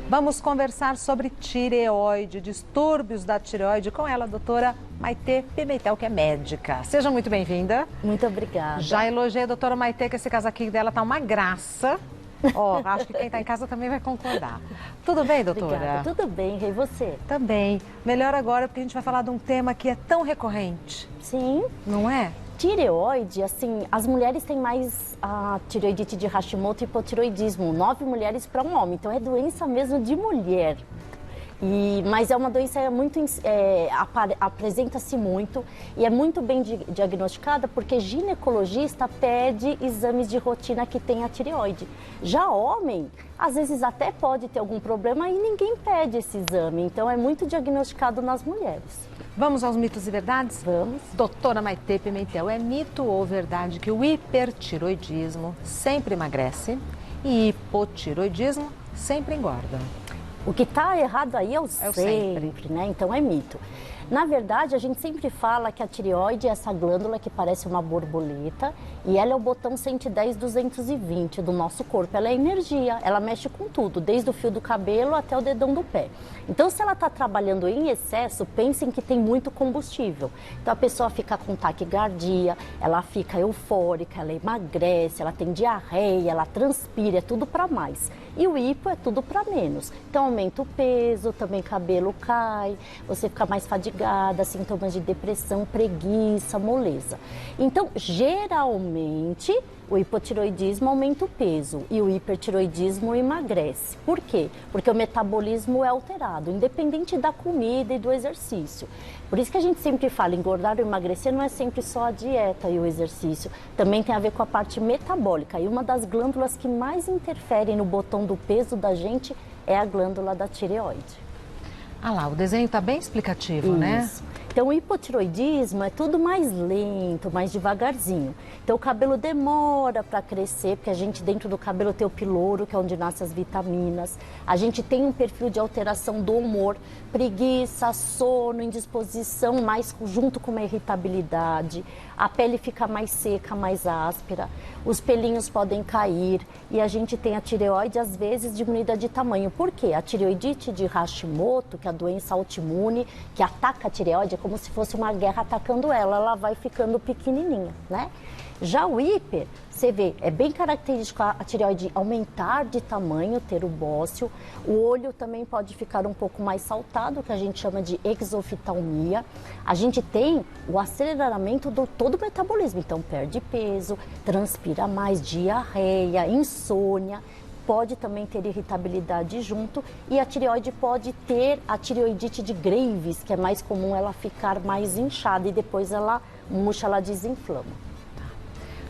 Vamos conversar sobre tireoide, distúrbios da tireoide, com ela, a doutora Maitê Pimentel, que é médica. Seja muito bem-vinda. Muito obrigada. Já elogiei a doutora Maitê, que esse casaquinho dela tá uma graça. Ó, acho que quem está em casa também vai concordar. Tudo bem, doutora? Obrigada. Tudo bem, e você? Também. Melhor agora, porque a gente vai falar de um tema que é tão recorrente. Sim. Não é? Tireoide, assim, as mulheres têm mais a tireoidite de Hashimoto e hipotireoidismo. 9 mulheres para um homem, então é doença mesmo de mulher. Mas é uma doença muito, apresenta-se muito e é muito bem diagnosticada porque ginecologista pede exames de rotina que tem a tireoide. Já homem, às vezes até pode ter algum problema e ninguém pede esse exame, então é muito diagnosticado nas mulheres. Vamos aos mitos e verdades? Vamos. Doutora Maitê Pimentel, é mito ou verdade que o hipertiroidismo sempre emagrece e hipotiroidismo sempre engorda? O que está errado aí é o sempre, né? Então é mito. Na verdade, a gente sempre fala que a tireoide é essa glândula que parece uma borboleta e ela é o botão 110, 220 do nosso corpo. Ela é energia, ela mexe com tudo, desde o fio do cabelo até o dedão do pé. Então, se ela está trabalhando em excesso, pensem que tem muito combustível. Então, a pessoa fica com taquicardia, ela fica eufórica, ela emagrece, ela tem diarreia, ela transpira, é tudo para mais. E o hipo é tudo para menos. Então, aumenta o peso, também cabelo cai, você fica mais fadigada, sintomas de depressão, preguiça, moleza. Então, geralmente, o hipotiroidismo aumenta o peso e o hipertiroidismo emagrece. Por quê? Porque o metabolismo é alterado, independente da comida e do exercício. Por isso que a gente sempre fala, engordar ou emagrecer não é sempre só a dieta e o exercício. Também tem a ver com a parte metabólica. E uma das glândulas que mais interferem no botão do peso da gente é a glândula da tireoide. Ah lá, o desenho está bem explicativo, Isso. né? Então, o hipotiroidismo é tudo mais lento, mais devagarzinho. Então, o cabelo demora para crescer, porque a gente dentro do cabelo tem o piloro, que é onde nascem as vitaminas. A gente tem um perfil de alteração do humor, preguiça, sono, indisposição, mais junto com uma irritabilidade. A pele fica mais seca, mais áspera. Os pelinhos podem cair e a gente tem a tireoide, às vezes, diminuída de tamanho. Por quê? A tireoidite de Hashimoto, que é a doença autoimune, que ataca a tireoide, é como se fosse uma guerra atacando ela vai ficando pequenininha, né? Já o hiper, você vê, é bem característico a tireoide aumentar de tamanho, ter o bócio. O olho também pode ficar um pouco mais saltado, que a gente chama de exoftalmia. A gente tem o aceleramento do todo o metabolismo, então perde peso, transpira mais, diarreia, insônia. Pode também ter irritabilidade junto e a tireoide pode ter a tireoidite de Graves, que é mais comum ela ficar mais inchada e depois ela murcha, ela desinflama.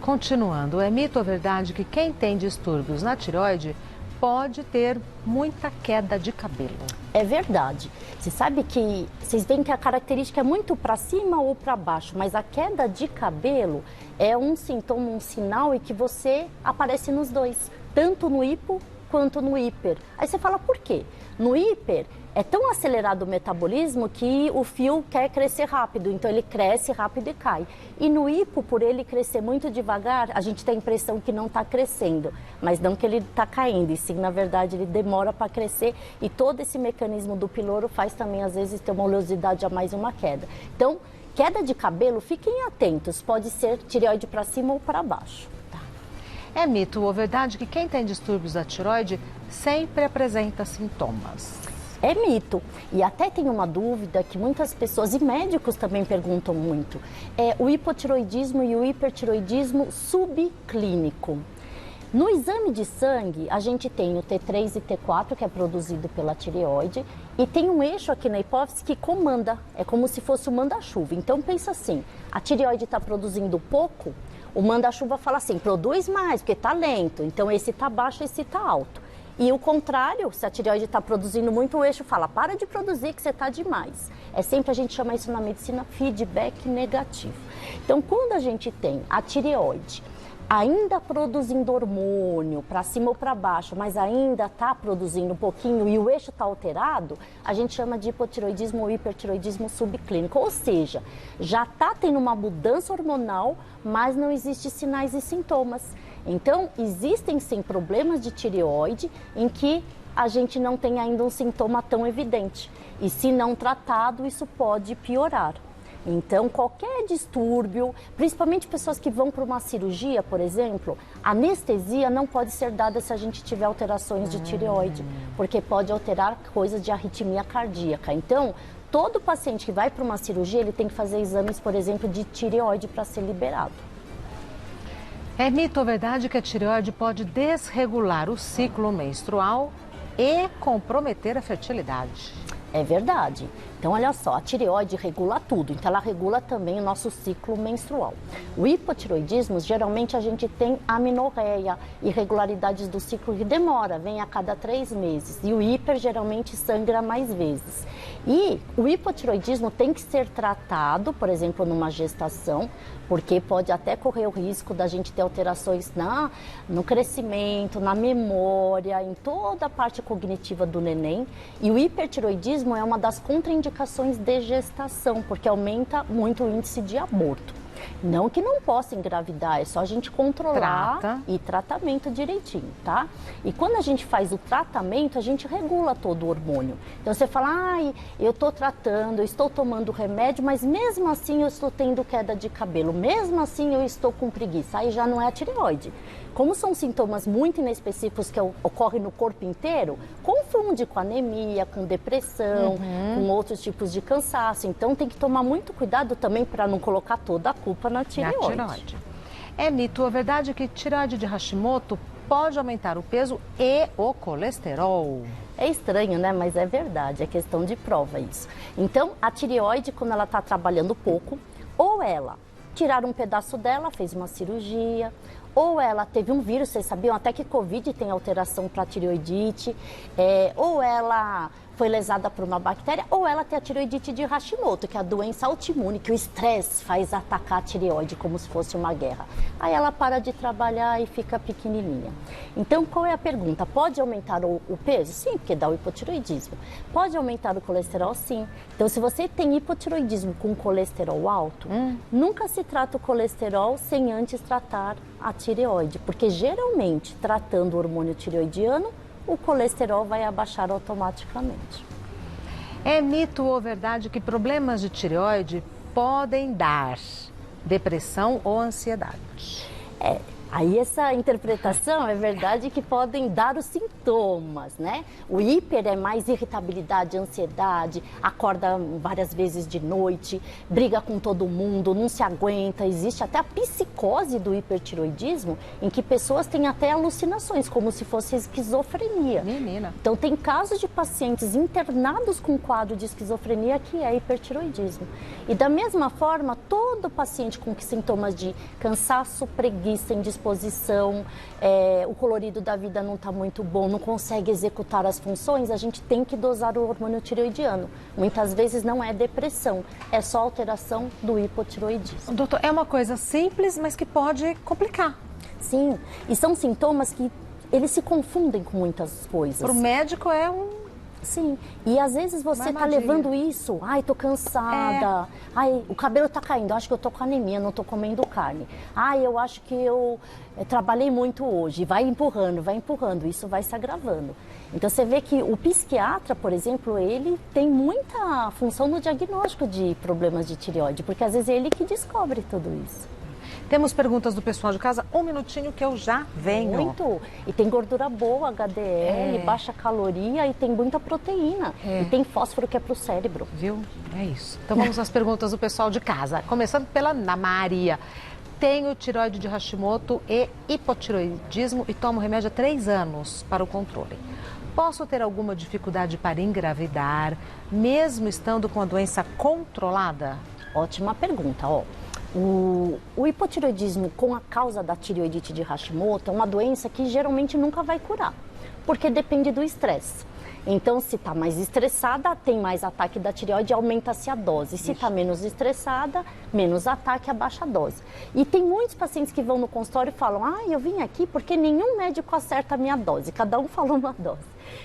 Continuando, é mito ou verdade que quem tem distúrbios na tireoide pode ter muita queda de cabelo? É verdade. Você sabe que, vocês veem que a característica é muito para cima ou para baixo, mas a queda de cabelo é um sintoma, um sinal e que você aparece nos dois, tanto no hipo quanto no hiper. Aí você fala, por quê? No hiper é tão acelerado o metabolismo que o fio quer crescer rápido, então ele cresce rápido e cai. E no hipo, por ele crescer muito devagar, a gente tem a impressão que não está crescendo, mas não que ele está caindo, e sim, na verdade, ele demora para crescer e todo esse mecanismo do piloro faz também, às vezes, ter uma oleosidade a mais e uma queda. Então, queda de cabelo, fiquem atentos, pode ser tireoide para cima ou para baixo. É mito ou verdade que quem tem distúrbios da tireoide sempre apresenta sintomas? É mito. E até tem uma dúvida que muitas pessoas, e médicos também perguntam muito, é o hipotiroidismo e o hipertiroidismo subclínico. No exame de sangue, a gente tem o T3 e T4, que é produzido pela tireoide, e tem um eixo aqui na hipófise que comanda, é como se fosse o manda-chuva. Então, pensa assim, a tireoide está produzindo pouco, o manda-chuva fala assim, produz mais, porque está lento, então esse está baixo, esse está alto. E o contrário, se a tireoide está produzindo muito, o eixo fala, para de produzir que você está demais. É sempre, a gente chama isso na medicina, feedback negativo. Então, quando a gente tem a tireoide ainda produzindo hormônio para cima ou para baixo, mas ainda está produzindo um pouquinho e o eixo está alterado, a gente chama de hipotiroidismo ou hipertiroidismo subclínico. Ou seja, já está tendo uma mudança hormonal, mas não existem sinais e sintomas. Então, existem sim problemas de tireoide em que a gente não tem ainda um sintoma tão evidente. E se não tratado, isso pode piorar. Então, qualquer distúrbio, principalmente pessoas que vão para uma cirurgia, por exemplo, anestesia não pode ser dada se a gente tiver alterações de tireoide, porque pode alterar coisas de arritmia cardíaca. Então, todo paciente que vai para uma cirurgia, ele tem que fazer exames, por exemplo, de tireoide para ser liberado. É mito ou verdade que a tireoide pode desregular o ciclo menstrual e comprometer a fertilidade? É verdade. Então, olha só, a tireoide regula tudo, então ela regula também o nosso ciclo menstrual. O hipotireoidismo, geralmente a gente tem amenorreia, irregularidades do ciclo que demora, vem a cada 3 meses. E o hiper geralmente sangra mais vezes. E o hipotireoidismo tem que ser tratado, por exemplo, numa gestação, porque pode até correr o risco da gente ter alterações no crescimento, na memória, em toda a parte cognitiva do neném. E o hipertireoidismo é uma das contraindicações de gestação, porque aumenta muito o índice de aborto. Não que não possa engravidar, é só a gente controlar e tratamento direitinho, tá? E quando a gente faz o tratamento, a gente regula todo o hormônio. Então você fala, ai, eu estou tratando, eu estou tomando remédio, mas mesmo assim eu estou tendo queda de cabelo, mesmo assim eu estou com preguiça, aí já não é a tireoide. Como são sintomas muito inespecíficos que ocorrem no corpo inteiro, confunde com anemia, com depressão, com outros tipos de cansaço. Então tem que tomar muito cuidado também para não colocar toda a culpa na tireoide. É mito ou verdade que tireoide de Hashimoto pode aumentar o peso e o colesterol? É estranho, né? Mas é verdade, é questão de prova isso. Então, a tireoide, quando ela está trabalhando pouco, ou ela tiraram um pedaço dela, fez uma cirurgia, ou ela teve um vírus, vocês sabiam até que Covid tem alteração para tireoidite, ou ela foi lesada por uma bactéria, ou ela tem a tireoidite de Hashimoto, que é a doença autoimune, que o estresse faz atacar a tireoide como se fosse uma guerra. Aí ela para de trabalhar e fica pequenininha. Então, qual é a pergunta? Pode aumentar o peso? Sim, porque dá o hipotireoidismo. Pode aumentar o colesterol? Sim. Então, se você tem hipotireoidismo com colesterol alto, nunca se trata o colesterol sem antes tratar a tireoide, porque geralmente, tratando o hormônio tireoidiano, o colesterol vai abaixar automaticamente. É mito ou verdade que problemas de tireoide podem dar depressão ou ansiedade? Aí essa interpretação é verdade que podem dar os sintomas, né? O hiper é mais irritabilidade, ansiedade, acorda várias vezes de noite, briga com todo mundo, não se aguenta. Existe até a psicose do hipertireoidismo, em que pessoas têm até alucinações, como se fosse esquizofrenia. Menina. Então tem casos de pacientes internados com quadro de esquizofrenia que é hipertireoidismo. E da mesma forma, todo paciente com sintomas de cansaço, preguiça, indisposição, o colorido da vida não está muito bom, não consegue executar as funções, a gente tem que dosar o hormônio tireoidiano. Muitas vezes não é depressão, é só alteração do hipotireoidismo. Doutor, é uma coisa simples, mas que pode complicar. Sim, e são sintomas que eles se confundem com muitas coisas. Para o médico é Sim, e às vezes você tá levando isso, ai, tô cansada, ai, o cabelo tá caindo, acho que eu tô com anemia, não tô comendo carne, ai, eu acho que eu trabalhei muito hoje, vai empurrando, isso vai se agravando. Então você vê que o psiquiatra, por exemplo, ele tem muita função no diagnóstico de problemas de tireoide, porque às vezes é ele que descobre tudo isso. Temos perguntas do pessoal de casa, um minutinho que eu já venho. Muito, e tem gordura boa, HDL, baixa caloria e tem muita proteína. E tem fósforo que é para o cérebro. Viu? É isso. Então vamos às perguntas do pessoal de casa. Começando pela Ana Maria. Tenho tireoide de Hashimoto e hipotireoidismo e tomo remédio há 3 anos para o controle. Posso ter alguma dificuldade para engravidar, mesmo estando com a doença controlada? Ótima pergunta, ó. O hipotireoidismo com a causa da tireoidite de Hashimoto é uma doença que geralmente nunca vai curar, porque depende do estresse. Então, se está mais estressada, tem mais ataque da tireoide, aumenta-se a dose. Se está menos estressada, menos ataque, abaixa a dose. E tem muitos pacientes que vão no consultório e falam, eu vim aqui porque nenhum médico acerta a minha dose, cada um fala uma dose.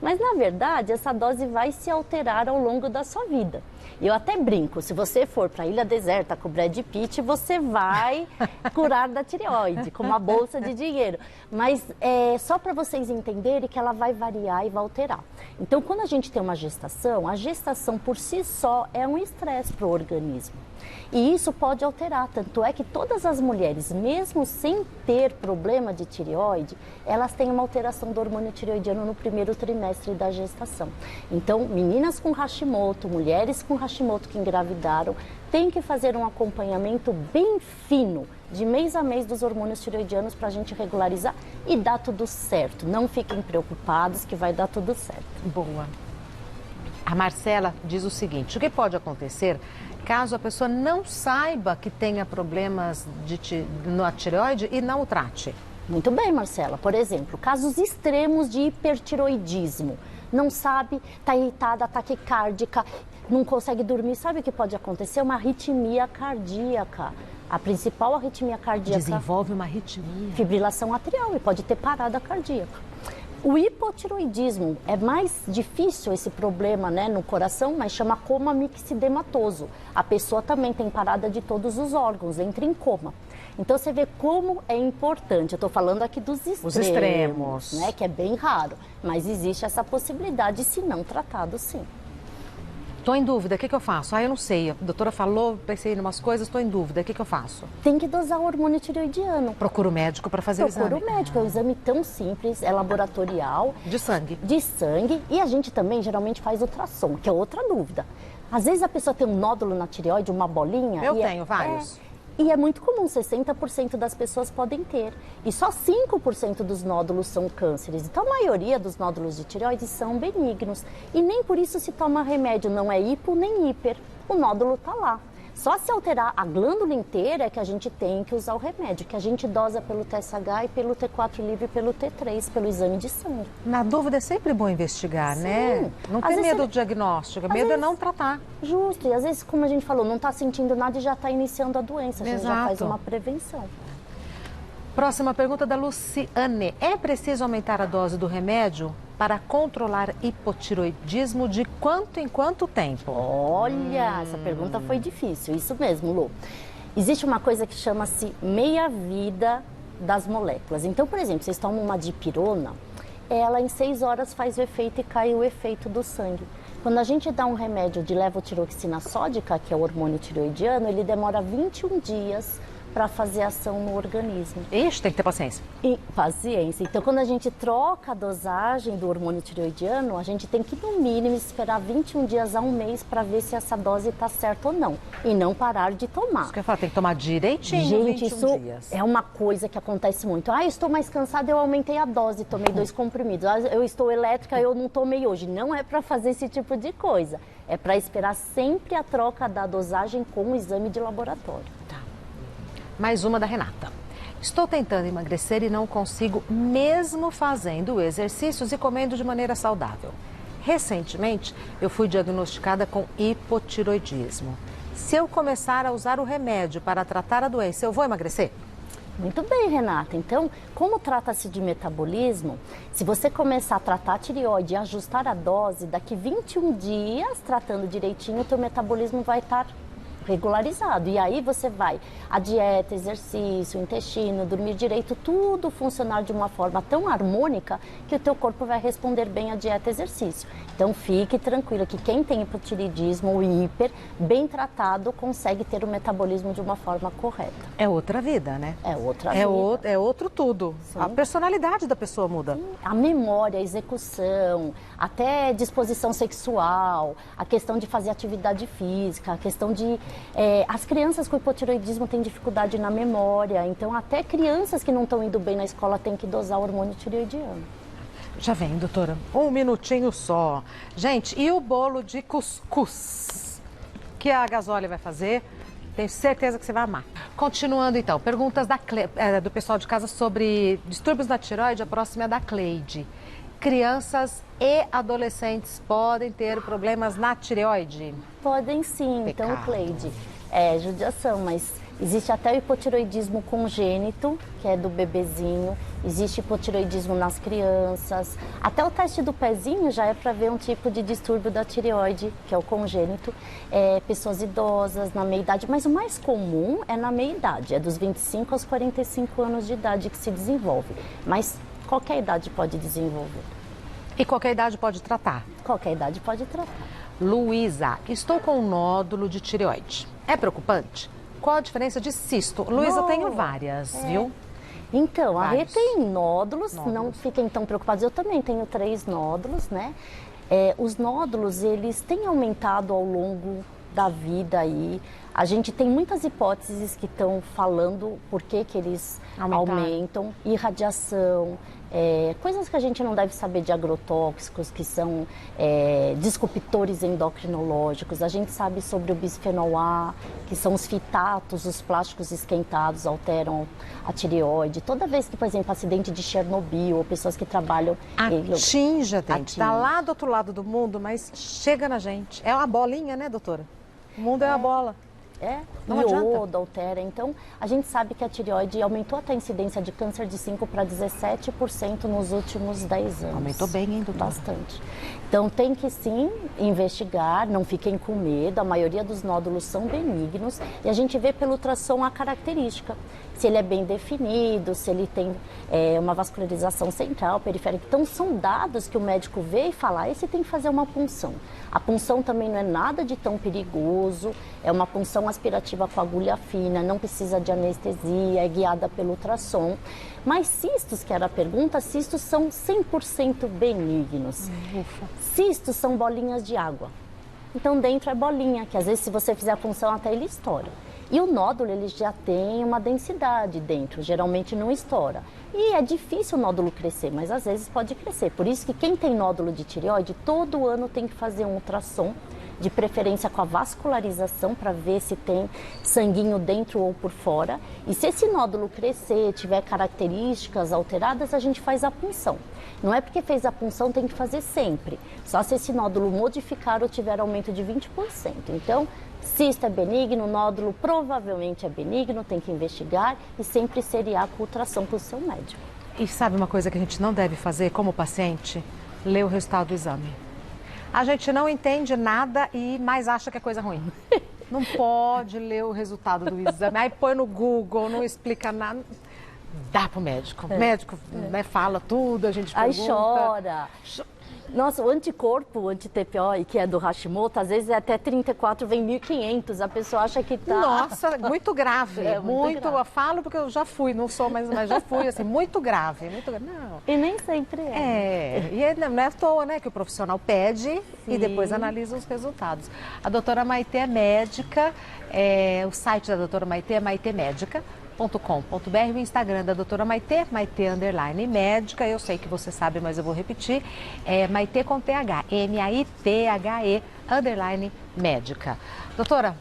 Mas, na verdade, essa dose vai se alterar ao longo da sua vida. Eu até brinco, se você for para a Ilha Deserta com o Brad Pitt, você vai curar da tireoide, com uma bolsa de dinheiro. Mas é só para vocês entenderem que ela vai variar e vai alterar. Então, quando a gente tem uma gestação, a gestação por si só é um estresse para o organismo. E isso pode alterar, tanto é que todas as mulheres, mesmo sem ter problema de tireoide, elas têm uma alteração do hormônio tireoidiano no primeiro trimestre da gestação. Então, meninas com Hashimoto, mulheres com Hashimoto que engravidaram, têm que fazer um acompanhamento bem fino, de mês a mês dos hormônios tireoidianos para a gente regularizar e dar tudo certo. Não fiquem preocupados que vai dar tudo certo. Boa. A Marcela diz o seguinte: o que pode acontecer caso a pessoa não saiba que tenha problemas na tireoide e não o trate? Muito bem, Marcela. Por exemplo, casos extremos de hipertiroidismo. Não sabe, está irritada, taquicárdica, não consegue dormir. Sabe o que pode acontecer? Uma arritmia cardíaca. A principal arritmia cardíaca... Desenvolve uma arritmia. Fibrilação atrial e pode ter parada cardíaca. O hipotiroidismo é mais difícil esse problema, né, no coração, mas chama coma mixedematoso. A pessoa também tem parada de todos os órgãos, entra em coma. Então você vê como é importante. Eu estou falando aqui dos extremos, os extremos, né, que é bem raro, mas existe essa possibilidade se não tratado, sim. Estou em dúvida, o que eu faço? Eu não sei, a doutora falou, pensei em umas coisas, estou em dúvida, o que eu faço? Tem que dosar o hormônio tireoidiano. Procura o médico para fazer o exame. Procura o médico, é um exame tão simples, é laboratorial. De sangue. De sangue, e a gente também geralmente faz ultrassom, que é outra dúvida. Às vezes a pessoa tem um nódulo na tireoide, uma bolinha. Eu tenho vários. E é muito comum, 60% das pessoas podem ter. E só 5% dos nódulos são cânceres. Então, a maioria dos nódulos de tireoide são benignos. E nem por isso se toma remédio, não é hipo nem hiper. O nódulo está lá. Só se alterar a glândula inteira é que a gente tem que usar o remédio, que a gente dosa pelo TSH e pelo T4 livre e pelo T3, pelo exame de sangue. Na dúvida é sempre bom investigar, Sim. Né? Não ter medo do diagnóstico, medo é não tratar. Justo, e às vezes, como a gente falou, não está sentindo nada e já está iniciando a doença, a gente já faz uma prevenção. Próxima pergunta da Luciane. É preciso aumentar a dose do remédio para controlar hipotiroidismo de quanto em quanto tempo? Olha, essa pergunta foi difícil, isso mesmo, Lu. Existe uma coisa que chama-se meia-vida das moléculas. Então, por exemplo, vocês tomam uma dipirona, ela em 6 horas faz o efeito e cai o efeito do sangue. Quando a gente dá um remédio de levotiroxina sódica, que é o hormônio tireoidiano, ele demora 21 dias para fazer ação no organismo. Ixi, tem que ter paciência. E paciência. Então, quando a gente troca a dosagem do hormônio tireoidiano, a gente tem que, no mínimo, esperar 21 dias a um mês para ver se essa dose está certa ou não. E não parar de tomar. Isso que eu falo, tem que tomar direitinho, gente, 21 isso dias. É uma coisa que acontece muito. Estou mais cansada, eu aumentei a dose, tomei 2 comprimidos. Eu estou elétrica, eu não tomei hoje. Não é para fazer esse tipo de coisa. É para esperar sempre a troca da dosagem com o exame de laboratório. Mais uma da Renata. Estou tentando emagrecer e não consigo, mesmo fazendo exercícios e comendo de maneira saudável. Recentemente, eu fui diagnosticada com hipotiroidismo. Se eu começar a usar o remédio para tratar a doença, eu vou emagrecer? Muito bem, Renata. Então, como trata-se de metabolismo, se você começar a tratar a tireoide e ajustar a dose, daqui 21 dias, tratando direitinho, o teu metabolismo vai estar regularizado. E aí você vai, a dieta, exercício, intestino, dormir direito, tudo funcionar de uma forma tão harmônica que o teu corpo vai responder bem à dieta e exercício. Então fique tranquilo que quem tem hipotireoidismo ou hiper, bem tratado, consegue ter o metabolismo de uma forma correta. É outra vida, né? É outra vida. É outro tudo. Sim. A personalidade da pessoa muda. Sim. A memória, a execução, até disposição sexual, a questão de fazer atividade física, a questão de... as crianças com hipotireoidismo têm dificuldade na memória, então até crianças que não estão indo bem na escola têm que dosar o hormônio tireoidiano. Já vem, doutora. Um minutinho só. Gente, e o bolo de cuscuz que a Gasoli vai fazer? Tenho certeza que você vai amar. Continuando então, perguntas do pessoal de casa sobre distúrbios da tireoide, a próxima é da Cleide. Crianças e adolescentes podem ter problemas na tireoide? Podem sim. Pecado. Então, Cleide, é judiação, mas Existe até o hipotireoidismo congênito, que é do bebezinho. Existe hipotireoidismo nas crianças. Até o teste do pezinho já é para ver um tipo de distúrbio da tireoide, que é o congênito. Pessoas idosas, na meia-idade. Mas o mais comum é na meia-idade. É dos 25 aos 45 anos de idade que se desenvolve. Mas qualquer idade pode desenvolver. E qualquer idade pode tratar? Qualquer idade pode tratar. Luísa, estou com um nódulo de tireoide. É preocupante? Qual a diferença de cisto? Luísa, eu tenho várias, viu? Então, Vários. a Rê tem nódulos, não fiquem tão preocupados. Eu também tenho 3 nódulos, né? Os nódulos, eles têm aumentado ao longo da vida aí. A gente tem muitas hipóteses que estão falando por que eles aumentam. Irradiação, coisas que a gente não deve saber de agrotóxicos, que são disruptores endocrinológicos. A gente sabe sobre o bisfenol A, que são os fitatos, os plásticos esquentados alteram a tireoide. Toda vez que, por exemplo, acidente de Chernobyl, ou pessoas que trabalham... Atinge a dente. Está lá do outro lado do mundo, mas chega na gente. É uma bolinha, né, doutora? O mundo é uma bola. Não iodo, altera. Então, a gente sabe que a tireoide aumentou até a incidência de câncer de 5% para 17% nos últimos 10 anos. Aumentou bem, hein, doutora? Bastante. Então, tem que sim investigar, não fiquem com medo. A maioria dos nódulos são benignos e a gente vê pelo ultrassom a característica. Se ele é bem definido, se ele tem uma vascularização central, periférica. Então, são dados que o médico vê e fala, esse tem que fazer uma punção. A punção também não é nada de tão perigoso, é uma punção aspirativa com agulha fina, não precisa de anestesia, é guiada pelo ultrassom. Mas cistos, que era a pergunta, cistos são 100% benignos. Cistos são bolinhas de água. Então, dentro é bolinha, que às vezes se você fizer a punção até ele estoura. E o nódulo, ele já tem uma densidade dentro, geralmente não estoura. E é difícil o nódulo crescer, mas às vezes pode crescer. Por isso que quem tem nódulo de tireoide, todo ano tem que fazer um ultrassom, de preferência com a vascularização, para ver se tem sanguinho dentro ou por fora. E se esse nódulo crescer, tiver características alteradas, a gente faz a punção. Não é porque fez a punção, tem que fazer sempre. Só se esse nódulo modificar ou tiver aumento de 20%. Então, cisto é benigno, nódulo provavelmente é benigno, tem que investigar e sempre seriar com ultrassom com o seu médico. E sabe uma coisa que a gente não deve fazer como paciente? Ler o resultado do exame. A gente não entende nada e mais acha que é coisa ruim. Não pode ler o resultado do exame. Aí põe no Google, não explica nada. Dá pro médico. O médico fala tudo, a gente pergunta. Aí chora. Nossa, o anticorpo, o anti-TPO, que é do Hashimoto, às vezes é até 34, vem 1.500. A pessoa acha que tá... Nossa, muito grave. Muito grave. Eu falo porque eu já fui, não sou, mas já fui, assim, muito grave. Não. E nem sempre é. E não é à toa, né, que o profissional pede e depois analisa os resultados. A doutora Maitê é médica, o site da doutora Maitê é maitemédica.com.br, o Instagram da doutora Maitê, Maitê_médica, eu sei que você sabe, mas eu vou repetir, é Maitê com TH, MAITHE _médica. Doutora,